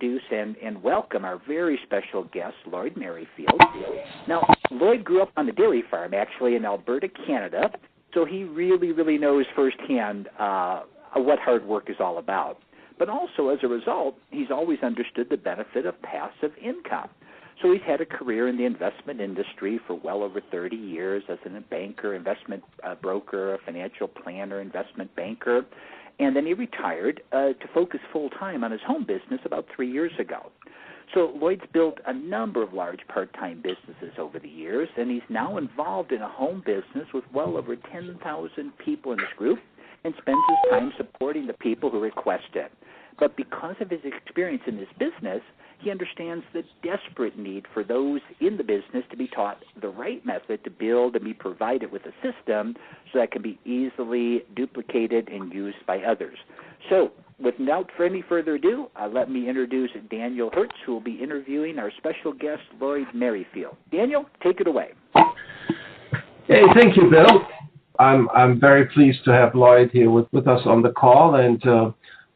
introduce and welcome our very special guest, Lloyd Merrifield. Now, Lloyd grew up on the dairy farm, actually, in Alberta, Canada, so he really knows firsthand what hard work is all about. But also, as a result, he's always understood the benefit of passive income. So he's had a career in the investment industry for well over 30 years as a banker, investment broker, a financial planner, investment banker. And then he retired to focus full-time on his home business about 3 years ago. So Lloyd's built a number of large part-time businesses over the years, and he's now involved in a home business with well over 10,000 people in his group and spends his time supporting the people who request it. But because of his experience in this business, he understands the desperate need for those in the business to be taught the right method to build and be provided with a system so that can be easily duplicated and used by others. So, without any further ado, let me introduce Daniel Hertz, who will be interviewing our special guest, Lloyd Merrifield. Daniel, take it away. Hey, thank you, Bill. I'm very pleased to have Lloyd here with us on the call, and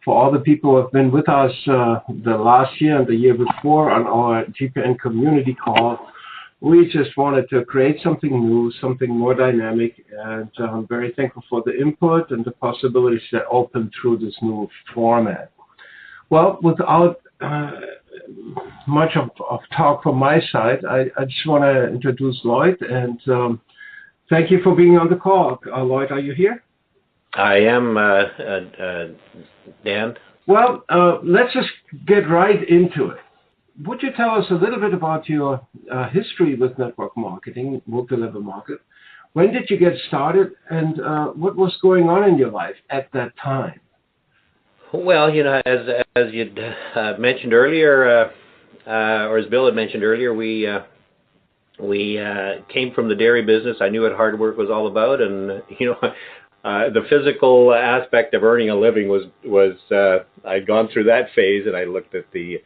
for all the people who have been with us the last year and the year before on our GPN community call, we just wanted to create something new, something more dynamic, and I'm very thankful for the input and the possibilities that open through this new format. Well, without much of talk from my side, I just want to introduce Lloyd, and thank you for being on the call. Lloyd, are you here? I am, Dan. Well, let's just get right into it. Would you tell us a little bit about your history with network marketing, multi-level market? When did you get started, and what was going on in your life at that time? Well, as you'd mentioned earlier, or as Bill had mentioned earlier, we came from the dairy business. I knew what hard work was all about, and the physical aspect of earning a living was I'd gone through that phase, and I looked at the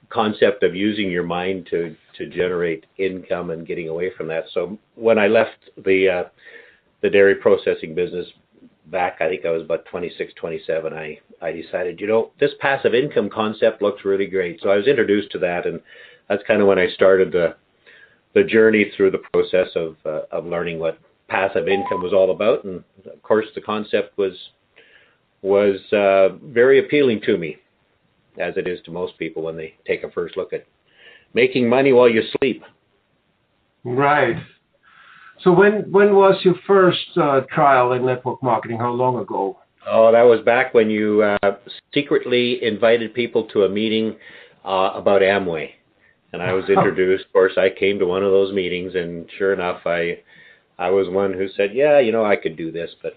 concept of using your mind to generate income and getting away from that. So when I left the dairy processing business back, I think I was about 26, 27, I decided, this passive income concept looks really great. So I was introduced to that, and that's kind of when I started the journey through the process of learning what passive income was all about. And of course, the concept was very appealing to me, as it is to most people when they take a first look at making money while you sleep. Right. So when was your first trial in network marketing? How long ago? Oh, that was back when you secretly invited people to a meeting about Amway. And I was introduced. Of course, I came to one of those meetings, and sure enough, I was one who said, yeah, I could do this. But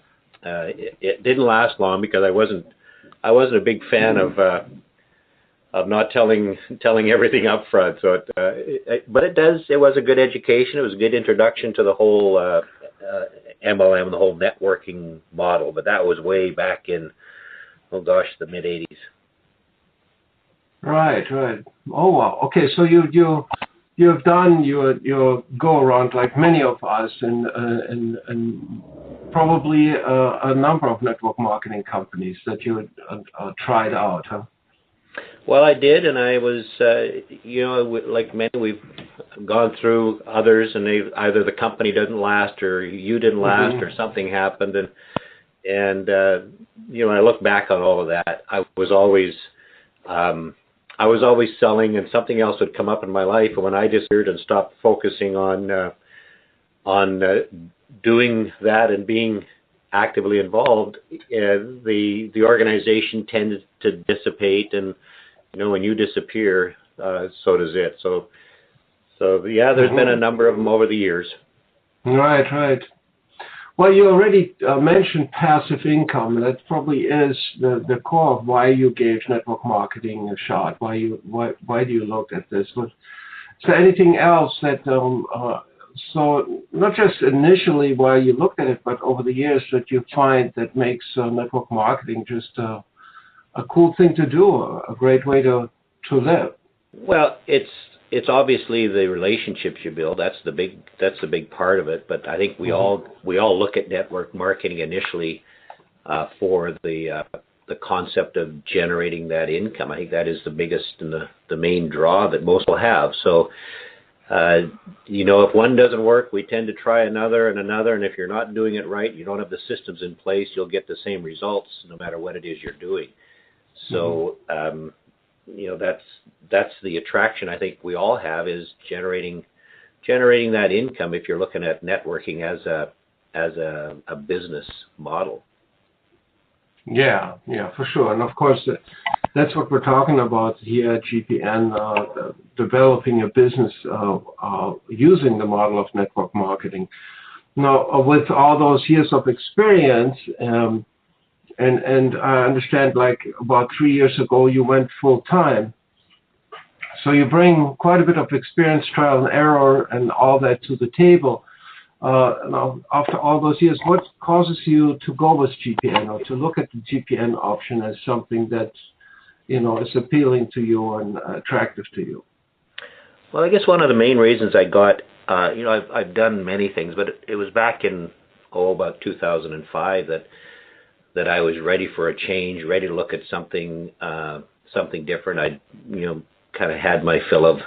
it didn't last long because I wasn't a big fan of not telling everything up front. So, but it was a good education. It was a good introduction to the whole MLM, the whole networking model. But that was way back in, the mid '80s. Right. Oh wow. Okay, so you've done your go around like many of us, and probably a number of network marketing companies that you tried out, huh? Well, I did, and I was, like many, we've gone through others, and either the company didn't last, or you didn't last, or something happened, and I look back on all of that. I was always selling, and something else would come up in my life, and when I disappeared and stopped focusing on doing that and being actively involved, the organization tended to dissipate, and when you disappear, so does it. So yeah, there's been a number of them over the years. Right. Well, you already mentioned passive income. That probably is the core of why you gave network marketing a shot. Why do you look at this? But is there anything else that so not just initially why you looked at it, but over the years that you find that makes network marketing just a cool thing to do, a great way to live? Well, it's obviously the relationships you build. That's the big part of it. But I think we all look at network marketing initially for the the concept of generating that income. I think that is the biggest and the main draw that most will have. So, if one doesn't work, we tend to try another and another, and if you're not doing it right, you don't have the systems in place, you'll get the same results no matter what it is you're doing. So, that's the attraction I think we all have, is generating that income if you're looking at networking as a business model. Yeah, for sure. And of course, that's what we're talking about here at GPN, developing a business using the model of network marketing. Now, with all those years of experience, and I understand, like, about 3 years ago, you went full-time. So you bring quite a bit of experience, trial and error, and all that to the table. Now, after all those years, what causes you to go with GPN, or to look at the GPN option as something that, is appealing to you and attractive to you? Well, I guess one of the main reasons I got, I've done many things, but it was back in, about 2005 that I was ready for a change, ready to look at something different. I, kind of had my fill of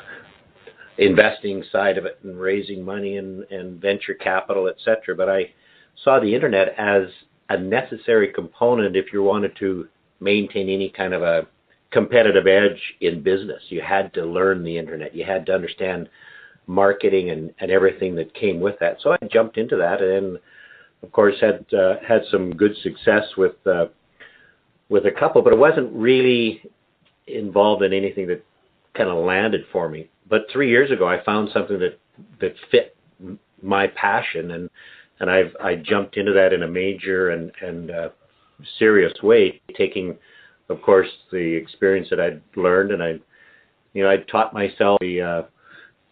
investing side of it and raising money and venture capital, etc. But I saw the internet as a necessary component if you wanted to maintain any kind of a competitive edge in business. You had to learn the internet. You had to understand marketing and everything that came with that. So I jumped into that, and of course had some good success with a couple, but it wasn't really involved in anything that kind of landed for me. But 3 years ago, I found something that fit my passion, and I jumped into that in a major and serious way, taking, of course, the experience that I'd learned, and I taught myself the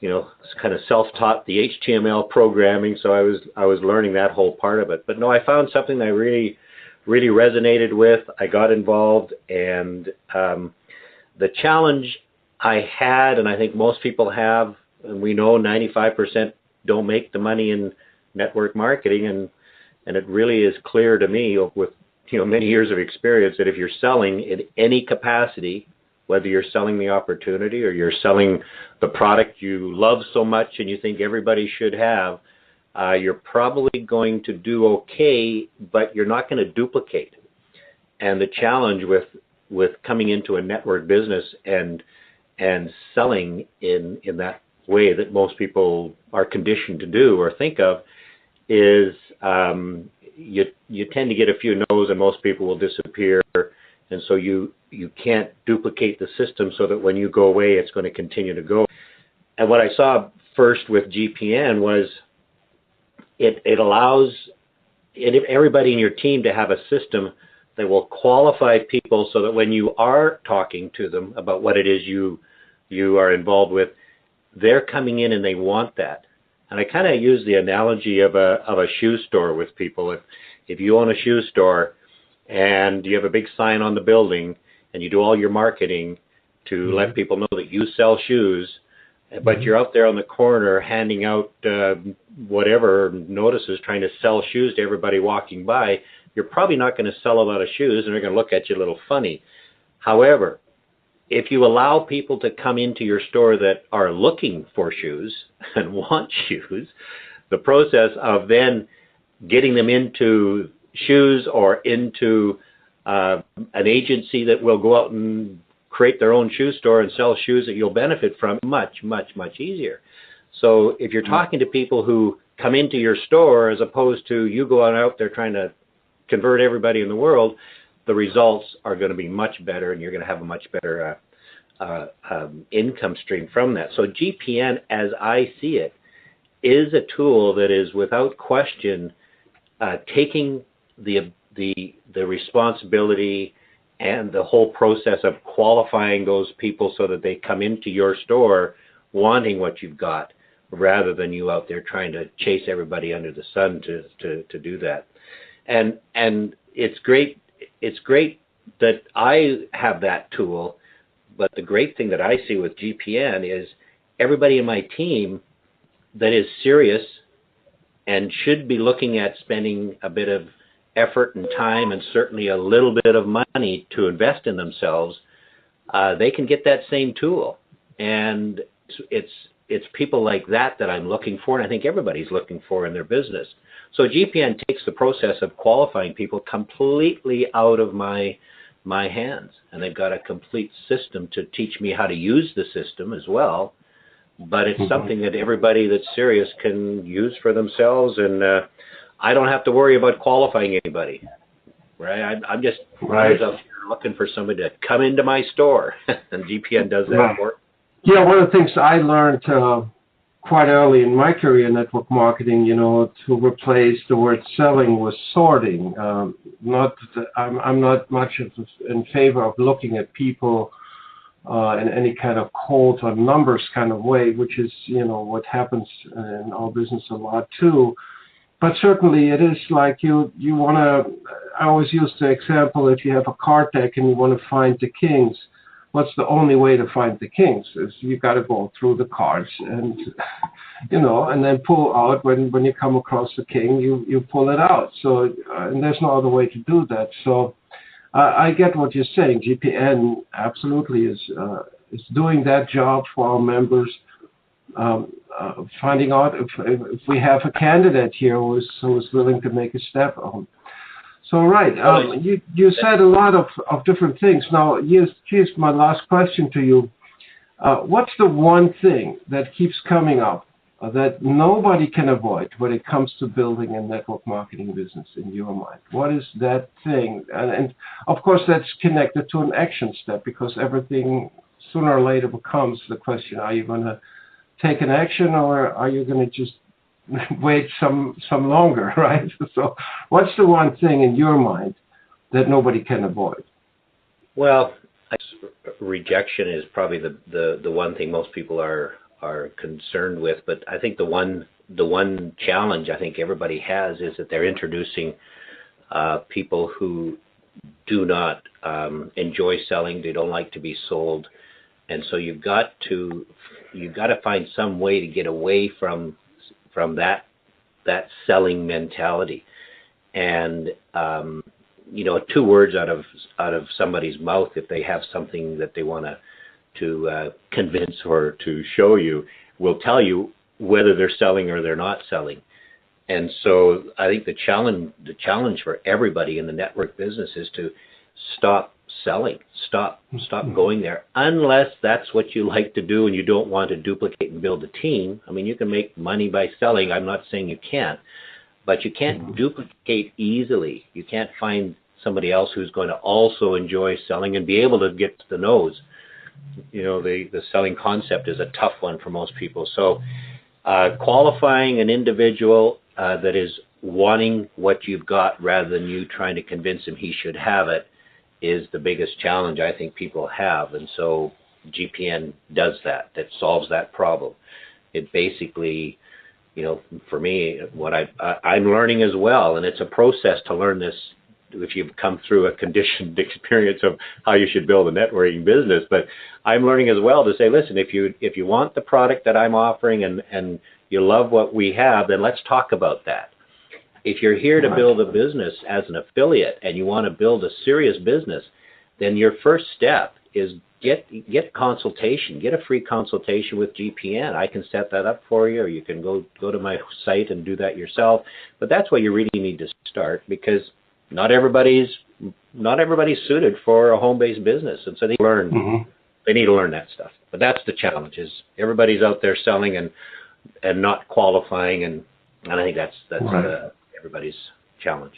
kind of self-taught the HTML programming, so I was learning that whole part of it. But no, I found something that I really resonated with. I got involved, and the challenge I had, and I think most people have, and we know 95% don't make the money in network marketing, and it really is clear to me with many years of experience that if you're selling in any capacity, whether you're selling the opportunity or you're selling the product you love so much and you think everybody should have, you're probably going to do okay, but you're not going to duplicate. And the challenge with coming into a network business and selling in that way that most people are conditioned to do or think of is you tend to get a few no's, and most people will disappear, and so you can't duplicate the system so that when you go away, it's going to continue to go. And what I saw first with GPN was it allows everybody in your team to have a system that will qualify people so that when you are talking to them about what it is you are involved with, they're coming in and they want that. And I kind of use the analogy of a shoe store with people. If you own a shoe store and you have a big sign on the building and you do all your marketing to let people know that you sell shoes, but you're out there on the corner handing out whatever notices trying to sell shoes to everybody walking by, you're probably not going to sell a lot of shoes, and they're going to look at you a little funny. However, if you allow people to come into your store that are looking for shoes and want shoes, the process of then getting them into shoes or into an agency that will go out and create their own shoe store and sell shoes that you'll benefit from, much, much, much easier. So if you're talking to people who come into your store as opposed to you going out there trying to convert everybody in the world, the results are going to be much better, and you're going to have a much better income stream from that. So GPN, as I see it, is a tool that is without question taking the responsibility and the whole process of qualifying those people so that they come into your store wanting what you've got, rather than you out there trying to chase everybody under the sun to do that. And it's great that I have that tool, but the great thing that I see with GPN is everybody in my team that is serious and should be looking at spending a bit of effort and time and certainly a little bit of money to invest in themselves, they can get that same tool. And it's people like that I'm looking for, and I think everybody's looking for in their business. So GPN takes the process of qualifying people completely out of my hands, and they've got a complete system to teach me how to use the system as well. But it's something that everybody that's serious can use for themselves, and I don't have to worry about qualifying anybody. Right? I'm just out here looking for somebody to come into my store, and GPN does that for me. Yeah, one of the things I learned quite early in my career in network marketing, to replace the word selling with sorting. I'm not much in favor of looking at people in any kind of cold or numbers kind of way, which is, what happens in our business a lot too. But certainly it is like you want to, I always use the example, if you have a card deck and you want to find the kings, what's the only way to find the kings? Is you've got to go through the cards and, and then pull out when you come across the king, you pull it out. So, and there's no other way to do that. So I get what you're saying. GPN absolutely is doing that job for our members, finding out if we have a candidate here who's willing to make a step on. So, right, you said a lot of different things. Now, here's my last question to you. What's the one thing that keeps coming up that nobody can avoid when it comes to building a network marketing business in your mind? What is that thing? And of course, that's connected to an action step, because everything sooner or later becomes the question, are you going to take an action, or are you going to just wait some longer, right? So what's the one thing in your mind that nobody can avoid? Well, rejection is probably the one thing most people are concerned with, but I think the one challenge I think everybody has is that they're introducing people who do not enjoy selling. They don't like to be sold, and so you've got to find some way to get away from that selling mentality. And two words out of somebody's mouth, if they have something that they want to convince or to show you, will tell you whether they're selling or they're not selling. And so I think the challenge for everybody in the network business is to stop selling, stop going there, unless that's what you like to do and you don't want to duplicate and build a team. I mean, you can make money by selling. I'm not saying you can't, but you can't duplicate easily. You can't find somebody else who's going to also enjoy selling and be able to get to the nose. The selling concept is a tough one for most people. So qualifying an individual that is wanting what you've got rather than you trying to convince him he should have it is the biggest challenge I think people have. And so GPN does that solves that problem. It basically, for me, what I'm learning as well, and it's a process to learn this if you've come through a conditioned experience of how you should build a networking business. But I'm learning as well to say, listen, if you want the product that I'm offering and you love what we have, then let's talk about that. If you're here to build a business as an affiliate and you want to build a serious business, then your first step is get consultation. Get a free consultation with GPN. I can set that up for you, or you can go to my site and do that yourself. But that's where you really need to start, because not everybody's suited for a home-based business, and so they learn. They need to learn that stuff. But that's the challenge: is everybody's out there selling and not qualifying, and I think that's everybody's challenge.